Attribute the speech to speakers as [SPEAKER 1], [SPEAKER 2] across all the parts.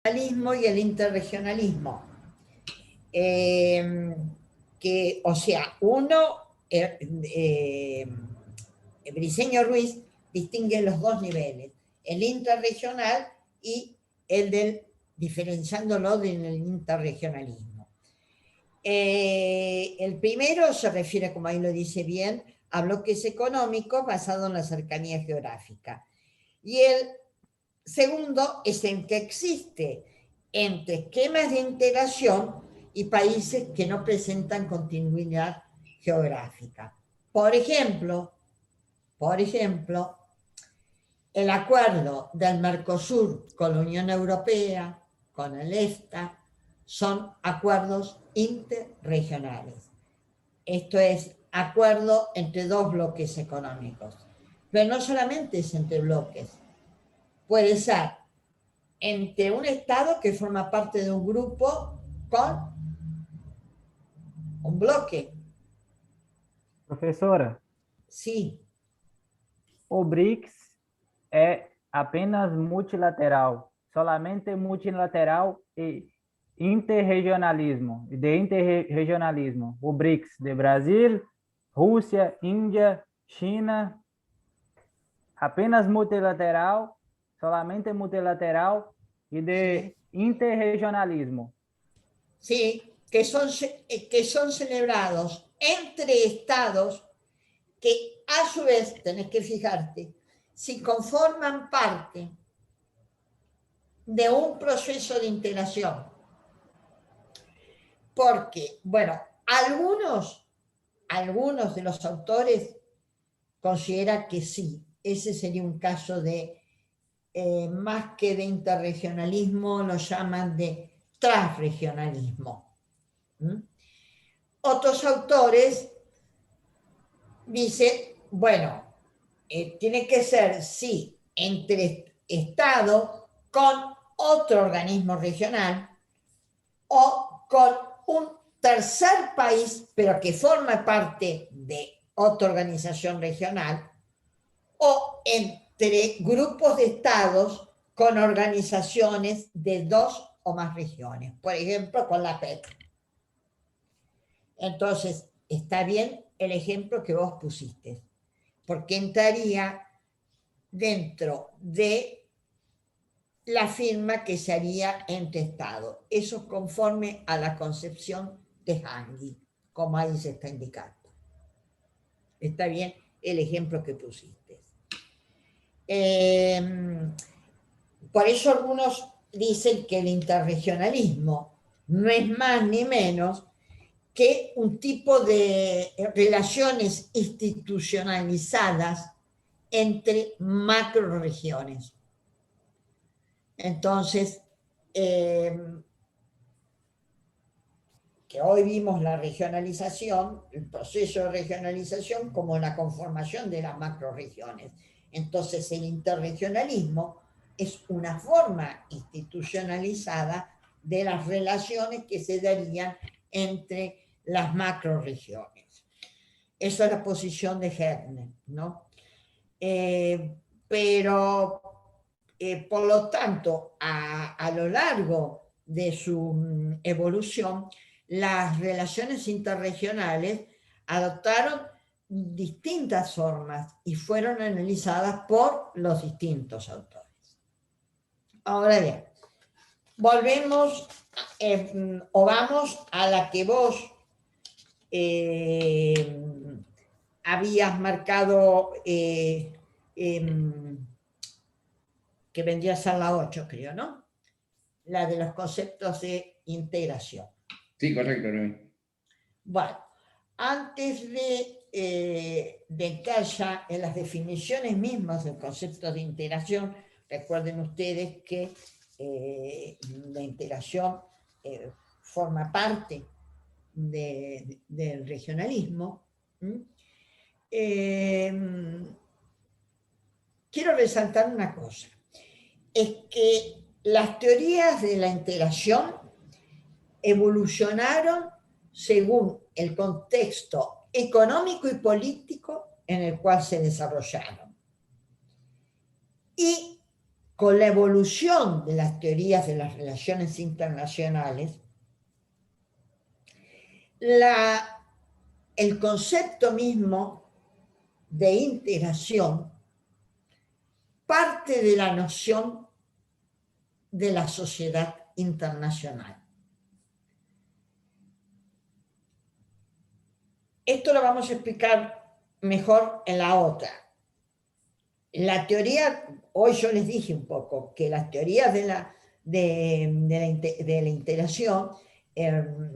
[SPEAKER 1] regionalismo y el interregionalismo. O sea, Briceño Ruiz distingue los dos niveles, el interregional y diferenciándolo del interregionalismo. El primero se refiere, como ahí lo dice bien, a bloques económicos basados en la cercanía geográfica. Y el segundo es el que existe entre esquemas de integración y países que no presentan continuidad geográfica. Por ejemplo, el acuerdo del Mercosur con la Unión Europea, con el EFTA, son acuerdos interregionales. Esto es acuerdo entre dos bloques económicos. Pero no solamente es entre bloques, puede ser entre un Estado que forma parte de un grupo con un bloque.
[SPEAKER 2] Professora,
[SPEAKER 1] Sí.
[SPEAKER 2] o BRICS é apenas multilateral, solamente multilateral e interregionalismo, de interregionalismo. O BRICS de Brasil, Rússia, Índia, China, apenas multilateral, solamente multilateral y de interregionalismo.
[SPEAKER 1] Sí, que son celebrados entre estados que a su vez, tenés que fijarte, si conforman parte de un proceso de integración. Porque, bueno, algunos de los autores consideran que sí, ese sería un caso de, más que de interregionalismo, lo llaman de transregionalismo. Otros autores dicen, bueno, tiene que ser, sí, entre Estado con otro organismo regional o con un tercer país, pero que forma parte de otra organización regional, o entre grupos de estados con organizaciones de dos o más regiones, por ejemplo, con la PEC. Entonces, está bien el ejemplo que vos pusiste, porque entraría dentro de la firma que se haría entre Estados. Eso es conforme a la concepción de Hangui, como ahí se está indicando. Está bien el ejemplo que pusiste. Por eso algunos dicen que el interregionalismo no es más ni menos que un tipo de relaciones institucionalizadas entre macroregiones. Entonces, que hoy vimos la regionalización, el proceso de regionalización como la conformación de las macroregiones. Entonces, el interregionalismo es una forma institucionalizada de las relaciones que se darían entre las macroregiones. Esa es la posición de Hertner, ¿no? Pero, por lo tanto, a lo largo de su evolución, las relaciones interregionales adoptaron distintas formas y fueron analizadas por los distintos autores. Ahora bien, volvemos o vamos a la que vos habías marcado, que vendría a ser la 8, creo, ¿no? La de los conceptos de integración.
[SPEAKER 3] Sí, correcto, Rubén.
[SPEAKER 1] Bueno, antes de entrar ya en las definiciones mismas del concepto de integración, recuerden ustedes que la integración forma parte del regionalismo. Quiero resaltar una cosa, es que las teorías de la integración evolucionaron según el contexto económico y político en el cual se desarrollaron. Y con la evolución de las teorías de las relaciones internacionales, el concepto mismo de integración parte de la noción de la sociedad internacional. Esto lo vamos a explicar mejor en la otra. La teoría, hoy yo les dije un poco que las teorías de la integración,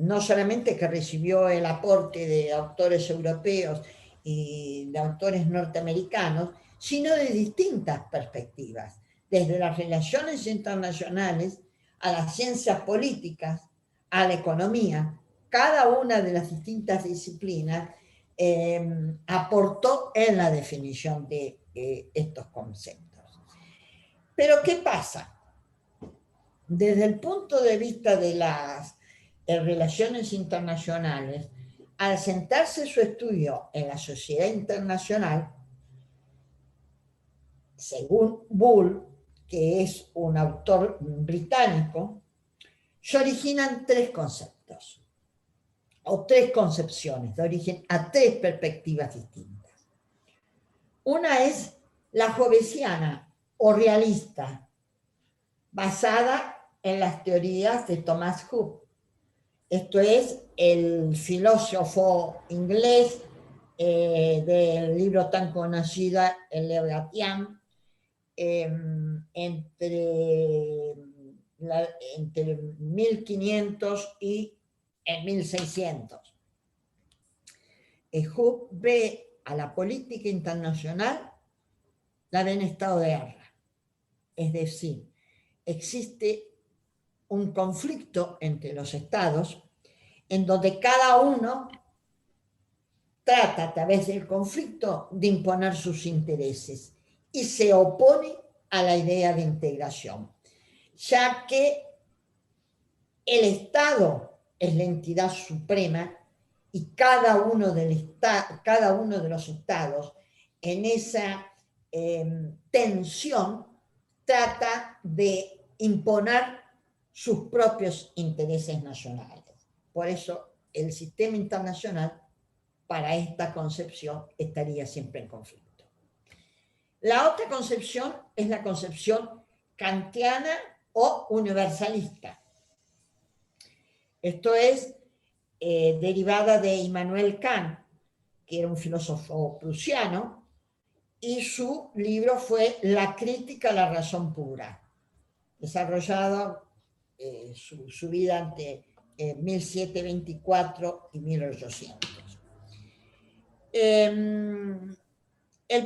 [SPEAKER 1] no solamente que recibió el aporte de autores europeos y de autores norteamericanos, sino de distintas perspectivas, desde las relaciones internacionales a las ciencias políticas, a la economía. Cada una de las distintas disciplinas aportó en la definición de estos conceptos. Pero ¿qué pasa? Desde el punto de vista de las relaciones internacionales, al centrarse su estudio en la sociedad internacional, según Bull, que es un autor británico, se originan tres conceptos, o tres concepciones, de origen a tres perspectivas distintas. Una es la hobbesiana o realista, basada en las teorías de Thomas Hobbes. Esto es el filósofo inglés del libro tan conocido, el Leviatán, entre 1500 y 1600. Hobbes ve a la política internacional, la ve en estado de guerra. Es decir, existe un conflicto entre los estados en donde cada uno trata a través del conflicto de imponer sus intereses y se opone a la idea de integración, ya que el Estado es la entidad suprema y cada uno de los estados en esa tensión trata de imponer sus propios intereses nacionales. Por eso el sistema internacional para esta concepción estaría siempre en conflicto. La otra concepción es la concepción kantiana o universalista. Esto es derivada de Immanuel Kant, que era un filósofo prusiano, y su libro fue La crítica a la razón pura, desarrollado su vida entre 1724 y 1800. El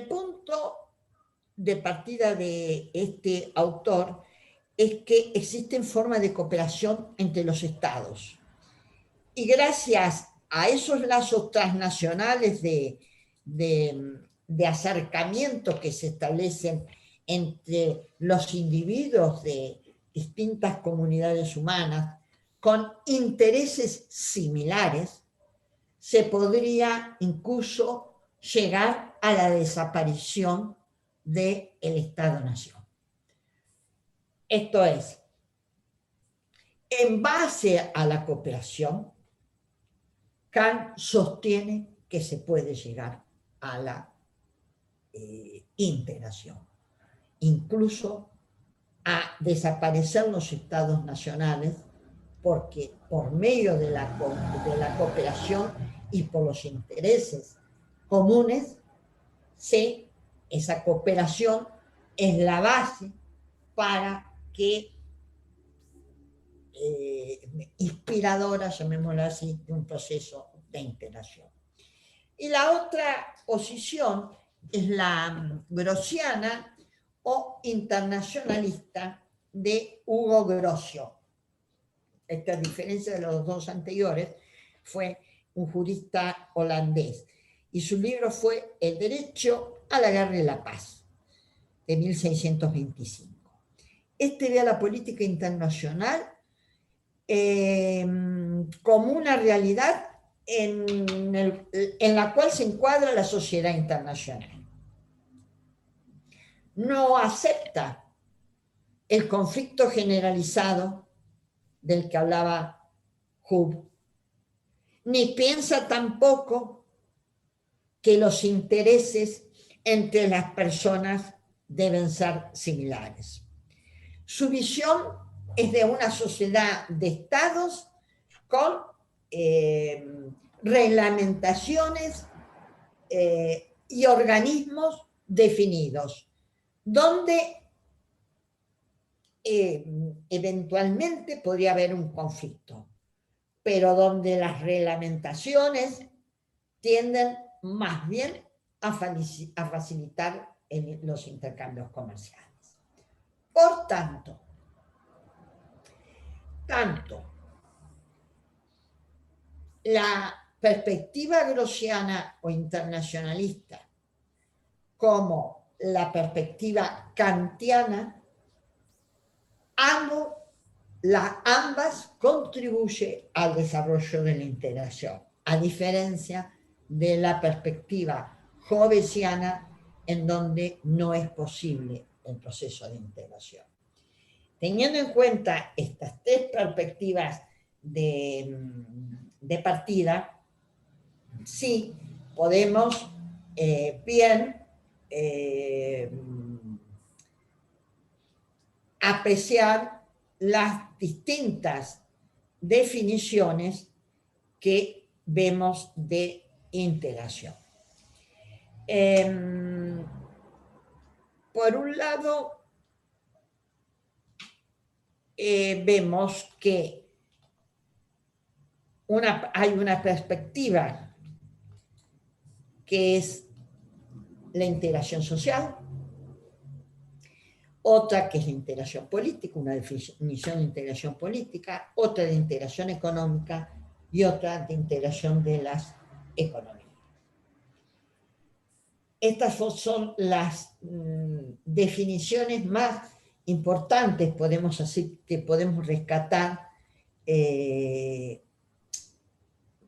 [SPEAKER 1] punto de partida de este autor es que existen formas de cooperación entre los estados. Y gracias a esos lazos transnacionales de acercamiento que se establecen entre los individuos de distintas comunidades humanas con intereses similares, se podría incluso llegar a la desaparición del Estado-Nación. Esto es, en base a la cooperación, Kant sostiene que se puede llegar a la integración, incluso a desaparecer los estados nacionales, porque por medio de la cooperación y por los intereses comunes, esa cooperación es la base para que inspiradora, llamémoslo así, de un proceso de integración. Y la otra posición es la grossiana o internacionalista de Hugo Grocio. Esta diferencia de los dos anteriores, fue un jurista holandés y su libro fue El derecho a la guerra y la paz, de 1625. Este ve a la política internacional como una realidad en la cual se encuadra la sociedad internacional. No acepta el conflicto generalizado del que hablaba Hub, ni piensa tampoco que los intereses entre las personas deben ser similares. Su visión es de una sociedad de estados con reglamentaciones y organismos definidos, donde eventualmente podría haber un conflicto, pero donde las reglamentaciones tienden más bien a facilitar los intercambios comerciales. Por tanto, la perspectiva grossiana o internacionalista como la perspectiva kantiana, ambas contribuyen al desarrollo de la integración, a diferencia de la perspectiva hobbesiana, en donde no es posible el proceso de integración. Teniendo en cuenta estas tres perspectivas de partida, sí podemos bien apreciar las distintas definiciones que vemos de integración. Por un lado, vemos que hay una perspectiva que es la integración social, otra que es la integración política, una definición de integración política, otra de integración económica y otra de integración de las economías. Estas son las definiciones más importantes, que podemos rescatar.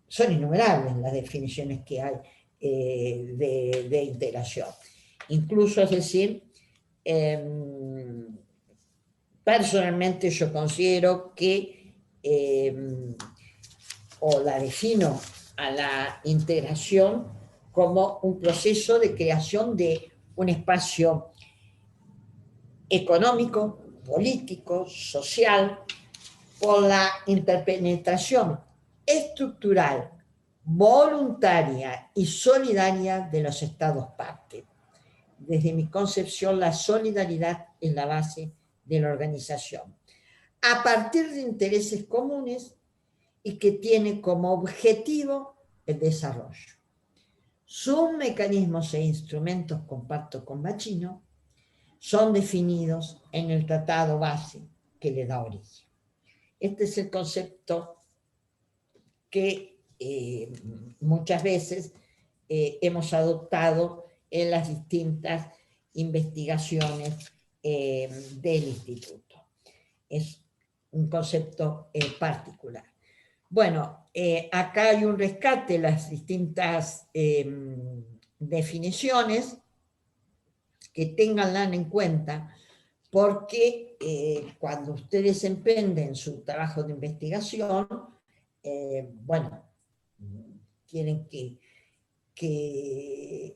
[SPEAKER 1] Son innumerables las definiciones que hay de integración. Incluso, es decir, personalmente yo considero que, o la defino a la integración como un proceso de creación de un espacio económico, político, social, por la interpenetración estructural, voluntaria y solidaria de los estados parte. Desde mi concepción, la solidaridad es la base de la organización, a partir de intereses comunes y que tiene como objetivo el desarrollo. Sus mecanismos e instrumentos, comparto con Bacino, son definidos en el tratado base que le da origen. Este es el concepto que muchas veces hemos adoptado en las distintas investigaciones del instituto. Es un concepto particular. Bueno, acá hay un rescate de las distintas definiciones, que ténganla en cuenta, porque cuando ustedes emprenden su trabajo de investigación, bueno, tienen que,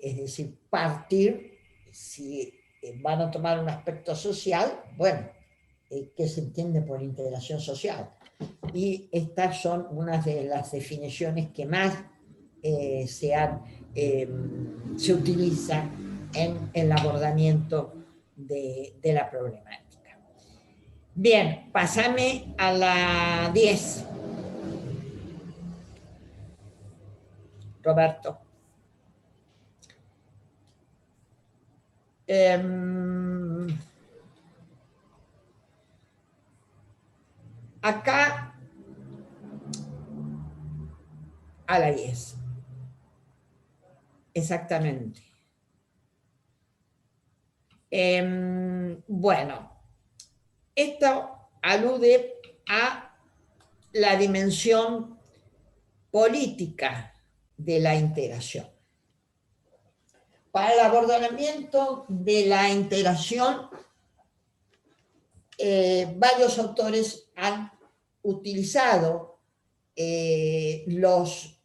[SPEAKER 1] es decir, partir, si van a tomar un aspecto social, bueno, ¿qué se entiende por integración social? Y estas son unas de las definiciones que más se utiliza en el abordamiento de la problemática. Bien, pásame a la 10. Roberto. Acá a la 10. Exactamente. Bueno, esto alude a la dimensión política de la integración. Para el abordamiento de la integración varios autores han utilizado los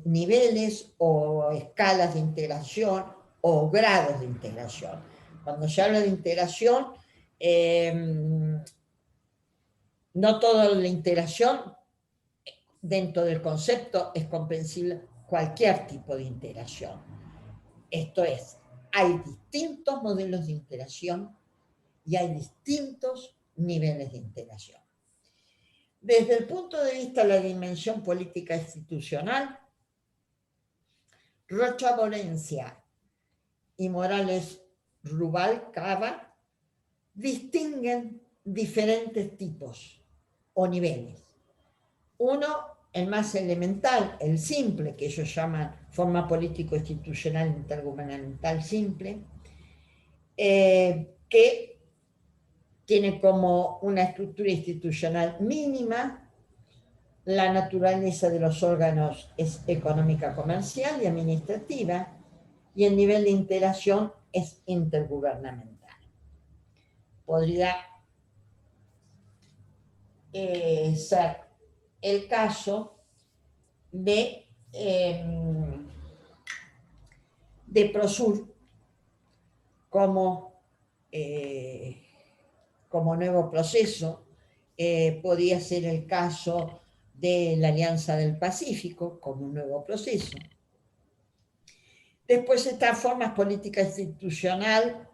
[SPEAKER 1] niveles o escalas de integración o grados de integración. Cuando se habla de integración, no toda la integración dentro del concepto es comprensible cualquier tipo de integración. Esto es, hay distintos modelos de integración y hay distintos niveles de integración. Desde el punto de vista de la dimensión política institucional, Rocha Valencia y Morales Rubalcaba distinguen diferentes tipos o niveles. Uno, el más elemental, el simple, que ellos llaman forma político-institucional intergubernamental simple, que tiene como una estructura institucional mínima, la naturaleza de los órganos es económica, comercial y administrativa, y el nivel de interacción es intergubernamental. Podría ser el caso de Prosur como nuevo proceso, podría ser el caso de la Alianza del Pacífico como un nuevo proceso. Después está formas política institucional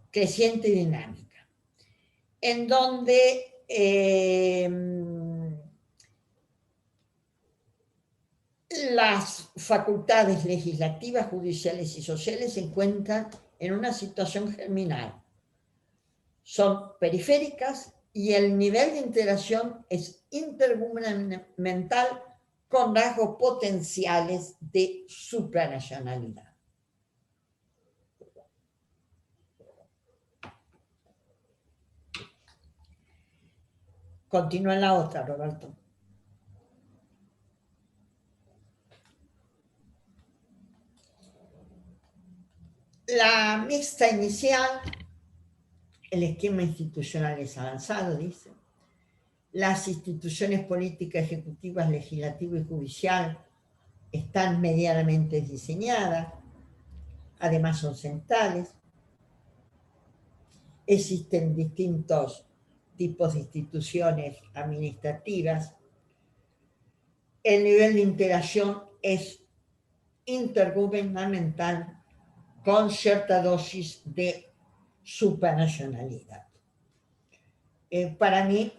[SPEAKER 1] creciente y dinámica, en donde las facultades legislativas, judiciales y sociales se encuentran en una situación germinal. Son periféricas y el nivel de interacción es intergubernamental con rasgos potenciales de supranacionalidad. Continúa en la otra, Roberto. La mixta inicial, el esquema institucional es avanzado, dice. Las instituciones políticas, ejecutivas, legislativas y judicial están medianamente diseñadas, además son centrales. Existen distintos tipos de instituciones administrativas. El nivel de interacción es intergubernamental con cierta dosis de supranacionalidad. Para mí,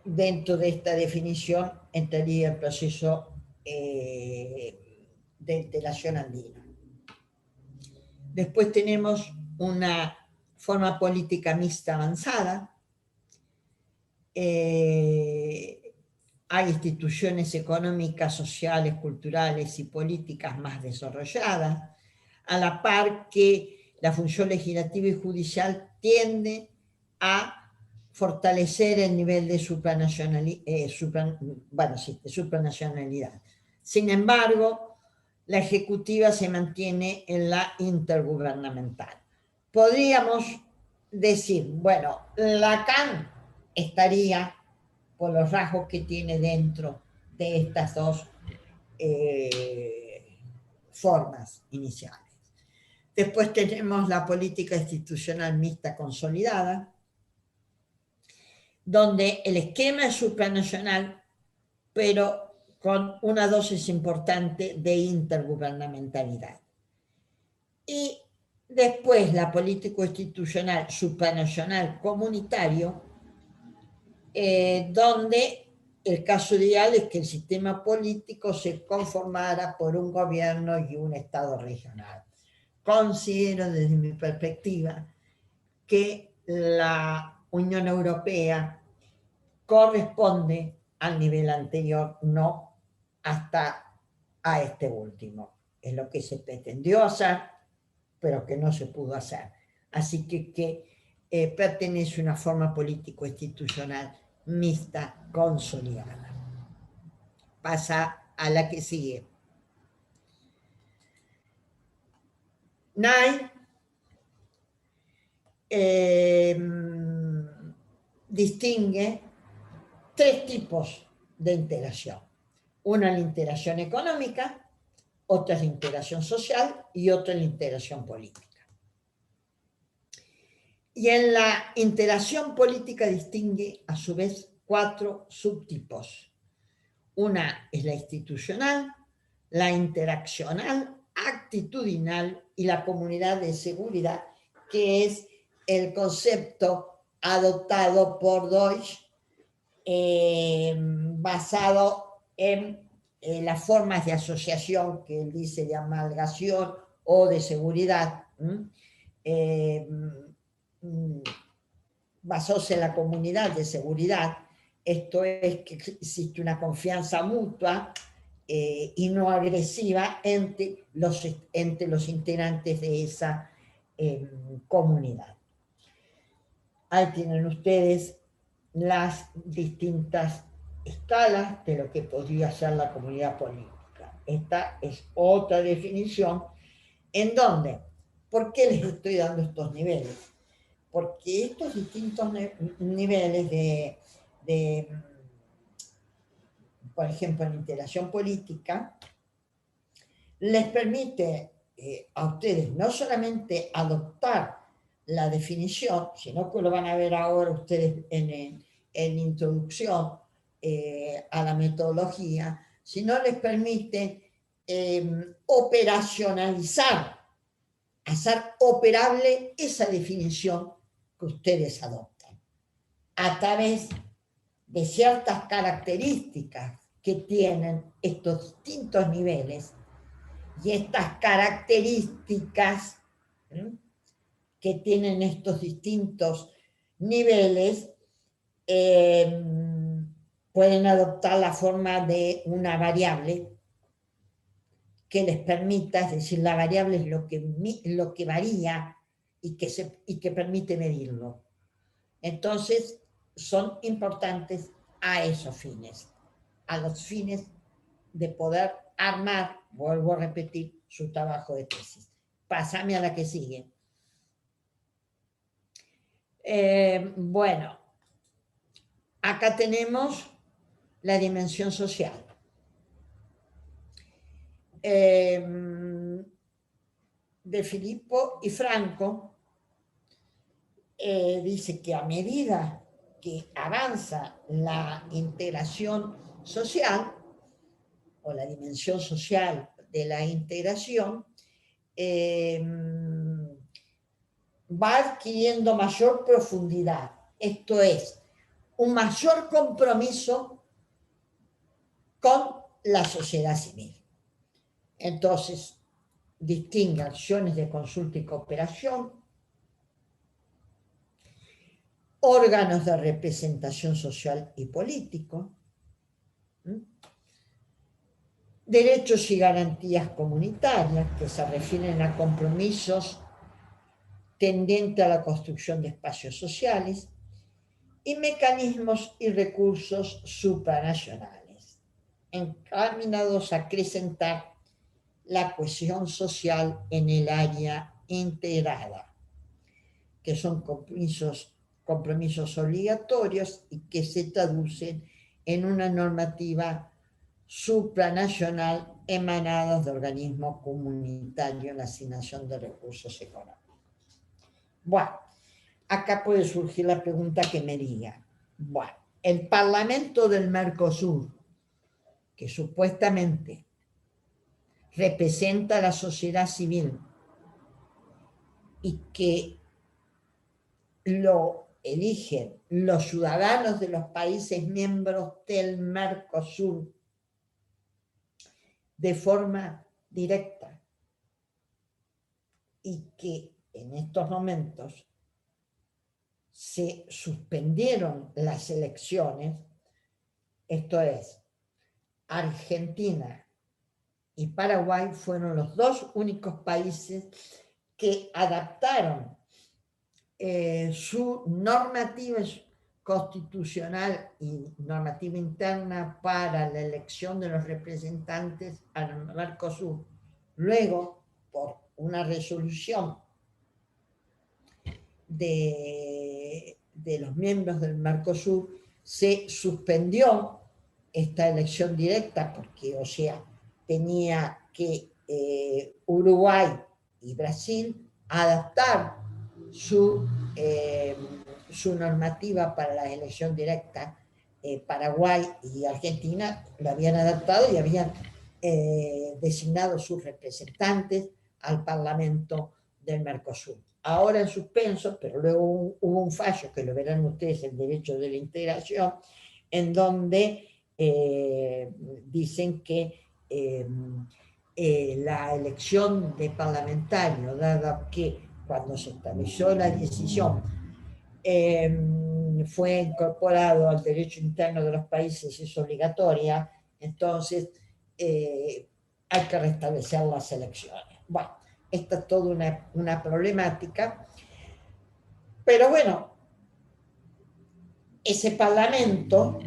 [SPEAKER 1] dentro de esta definición, entraría el proceso de integración andina. Después tenemos una forma política mixta avanzada. Hay instituciones económicas, sociales, culturales y políticas más desarrolladas, a la par que la función legislativa y judicial tiende a fortalecer el nivel de supranacionalidad. Sin embargo, la ejecutiva se mantiene en la intergubernamental. Podríamos decir, bueno, Lacan estaría por los rasgos que tiene dentro de estas dos formas iniciales. Después tenemos la política institucional mixta consolidada, donde el esquema es supranacional, pero con una dosis importante de intergubernamentalidad. Y después la política institucional supranacional comunitario, donde el caso ideal es que el sistema político se conformara por un gobierno y un Estado regional. Considero desde mi perspectiva que la Unión Europea corresponde al nivel anterior, no hasta a este último. Es lo que se pretendió hacer, pero que no se pudo hacer. Así que pertenece a una forma político-institucional mixta consolidada. Pasa a la que sigue. Nay distingue tres tipos de integración. Una es la integración económica, otra es la integración social y otra es la integración política. Y en la integración política distingue a su vez cuatro subtipos. Una es la institucional, la interaccional, actitudinal y la comunidad de seguridad, que es el concepto adoptado por Deutsch, basado en las formas de asociación que él dice de amalgación o de seguridad, basándose en la comunidad de seguridad. Esto es que existe una confianza mutua y no agresiva entre los integrantes de esa comunidad. Ahí tienen ustedes las distintas escalas de lo que podría ser la comunidad política. Esta es otra definición en donde, ¿por qué les estoy dando estos niveles? Porque estos distintos niveles por ejemplo, en integración política, les permite a ustedes no solamente adoptar la definición, sino que lo van a ver ahora ustedes en introducción a la metodología, sino les permite operacionalizar, hacer operable esa definición que ustedes adoptan a través de ciertas características que tienen estos distintos niveles y estas características que tienen estos distintos niveles pueden adoptar la forma de una variable que les permita, es decir, la variable es lo que varía y que permite medirlo. Entonces, son importantes a esos fines, a los fines de poder armar, vuelvo a repetir, su trabajo de tesis. Pásame a la que sigue. Bueno, acá tenemos la dimensión social. De Filippo y Franco dice que a medida que avanza la integración social o la dimensión social de la integración, va adquiriendo mayor profundidad, esto es, un mayor compromiso con la sociedad civil. Entonces, distingue acciones de consulta y cooperación, órganos de representación social y político, derechos y garantías comunitarias que se refieren a compromisos tendentes a la construcción de espacios sociales y mecanismos y recursos supranacionales encaminados a acrecentar la cohesión social en el área integrada, que son compromisos obligatorios y que se traducen en una normativa supranacional emanados de organismos comunitarios en la asignación de recursos económicos. Bueno, acá puede surgir la pregunta que me diga, bueno, el Parlamento del Mercosur, que supuestamente representa a la sociedad civil y que lo eligen los ciudadanos de los países miembros del Mercosur de forma directa y que en estos momentos se suspendieron las elecciones, esto es, Argentina y Paraguay fueron los dos únicos países que adaptaron su normativa constitucional y normativa interna para la elección de los representantes al Mercosur. Luego, por una resolución de de los miembros del Mercosur se suspendió esta elección directa porque, o sea, tenía que Uruguay y Brasil adaptar su normativa para la elección directa. Paraguay y Argentina lo habían adaptado y habían designado sus representantes al Parlamento del Mercosur. Ahora en suspenso, pero luego hubo un fallo, que lo verán ustedes, el derecho de la integración, en donde dicen que la elección de parlamentario, dado que cuando se estableció la decisión fue incorporado al derecho interno de los países, es obligatoria, entonces hay que restablecer las elecciones. Bueno, esta es toda una problemática, pero bueno, ese parlamento,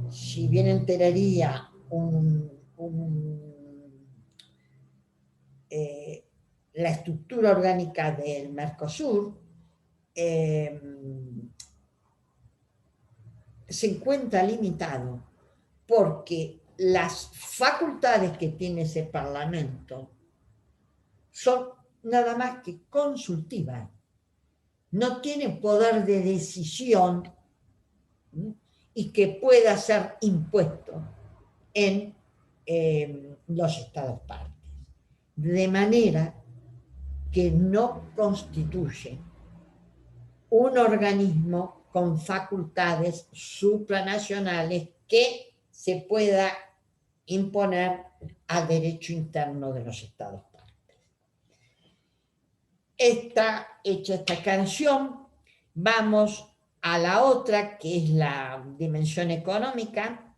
[SPEAKER 1] si bien enteraría la estructura orgánica del Mercosur, se encuentra limitado porque las facultades que tiene ese parlamento son nada más que consultivas, no tiene poder de decisión y que pueda ser impuesto en los estados partes, de manera que no constituye un organismo con facultades supranacionales que se pueda imponer al derecho interno de los estados partes. Hecha esta canción, vamos a la otra, que es la dimensión económica.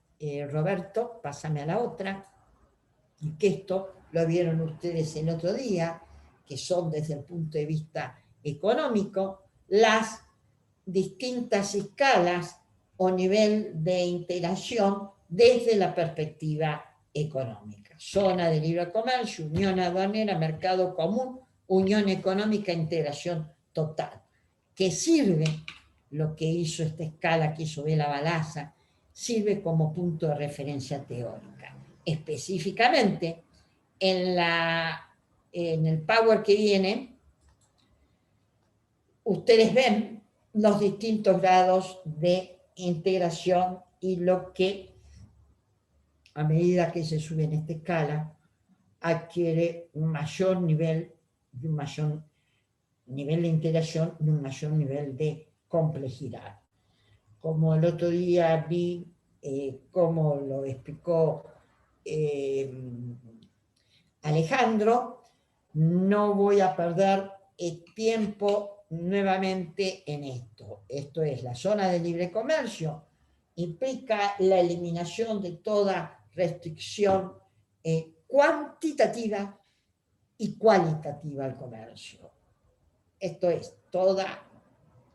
[SPEAKER 1] Roberto, pásame a la otra, que esto lo vieron ustedes el otro día, que son desde el punto de vista económico, las distintas escalas o nivel de integración desde la perspectiva económica. Zona de libre comercio, unión aduanera, mercado común, unión económica, integración total. ¿Qué sirve? Lo que hizo esta escala que hizo Bela Balaza, sirve como punto de referencia teórica. Específicamente, en el Power que viene, ustedes ven los distintos grados de integración y lo que, a medida que se sube en esta escala, adquiere un mayor nivel de integración y un mayor nivel de complejidad. Como el otro día vi, como lo explicó Alejandro, no voy a perder el tiempo nuevamente en esto. Esto es la zona de libre comercio, implica la eliminación de toda restricción cuantitativa y cualitativa al comercio. Esto es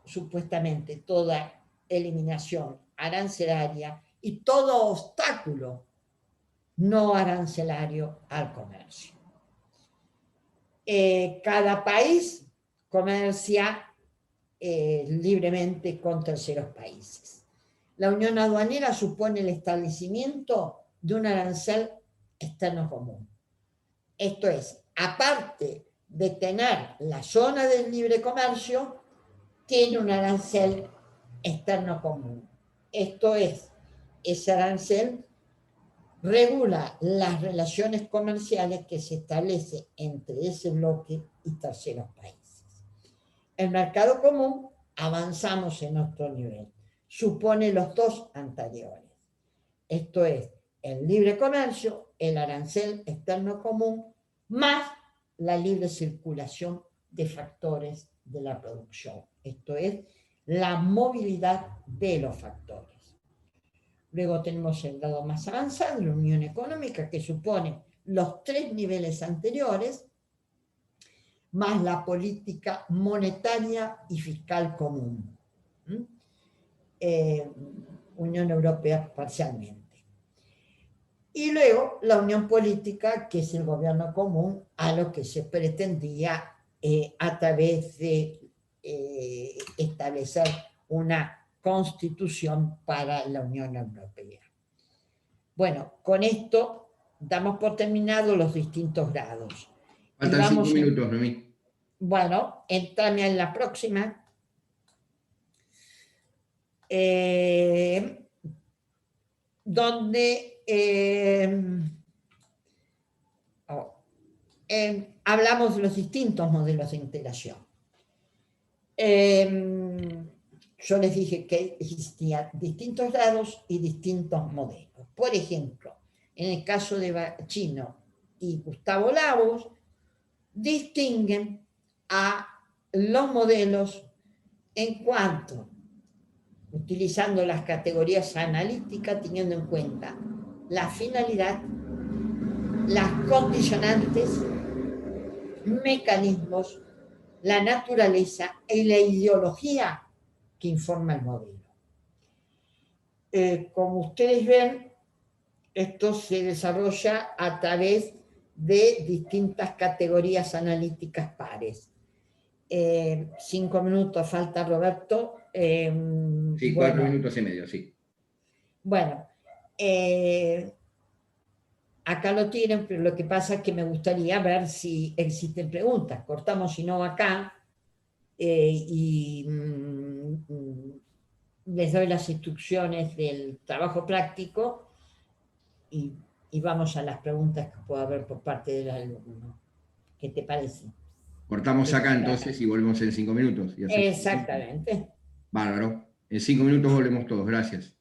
[SPEAKER 1] supuestamente toda eliminación arancelaria y todo obstáculo no arancelario al comercio. Cada país comercia libremente con terceros países. La unión aduanera supone el establecimiento de un arancel externo común. Esto es, aparte de tener la zona del libre comercio, tiene un arancel externo común. Esto es, ese arancel regula las relaciones comerciales que se establece entre ese bloque y terceros países. El mercado común, avanzamos en otro nivel, supone los dos anteriores. Esto es, el libre comercio, el arancel externo común, más la libre circulación de factores de la producción. Esto es, la movilidad de los factores. Luego tenemos el grado más avanzado, la unión económica, que supone los tres niveles anteriores, más la política monetaria y fiscal común. Unión Europea parcialmente. Y luego la unión política, que es el gobierno común, a lo que se pretendía a través de establecer una constitución para la Unión Europea. Bueno, con esto damos por terminado los distintos grados.
[SPEAKER 3] Faltan 5 minutos, Noemí.
[SPEAKER 1] Bueno, entrame en la próxima. Donde hablamos de los distintos modelos de integración. Yo les dije que existían distintos grados y distintos modelos. Por ejemplo, en el caso de Bacino y Gustavo Lavos, distinguen a los modelos en cuanto, utilizando las categorías analíticas, teniendo en cuenta la finalidad, las condicionantes, mecanismos, la naturaleza y la ideología que informa el modelo. Como ustedes ven, esto se desarrolla a través de distintas categorías analíticas pares. 5 minutos falta, Roberto.
[SPEAKER 3] Sí, 4 minutos y medio, sí.
[SPEAKER 1] Bueno, acá lo tienen, pero lo que pasa es que me gustaría ver si existen preguntas. Cortamos, si no, acá y les doy las instrucciones del trabajo práctico y vamos a las preguntas que pueda haber por parte del alumno. ¿Qué te parece?
[SPEAKER 3] Cortamos acá entonces y volvemos en 5 minutos. Y así.
[SPEAKER 1] Exactamente.
[SPEAKER 3] Bárbaro. En 5 minutos volvemos todos. Gracias.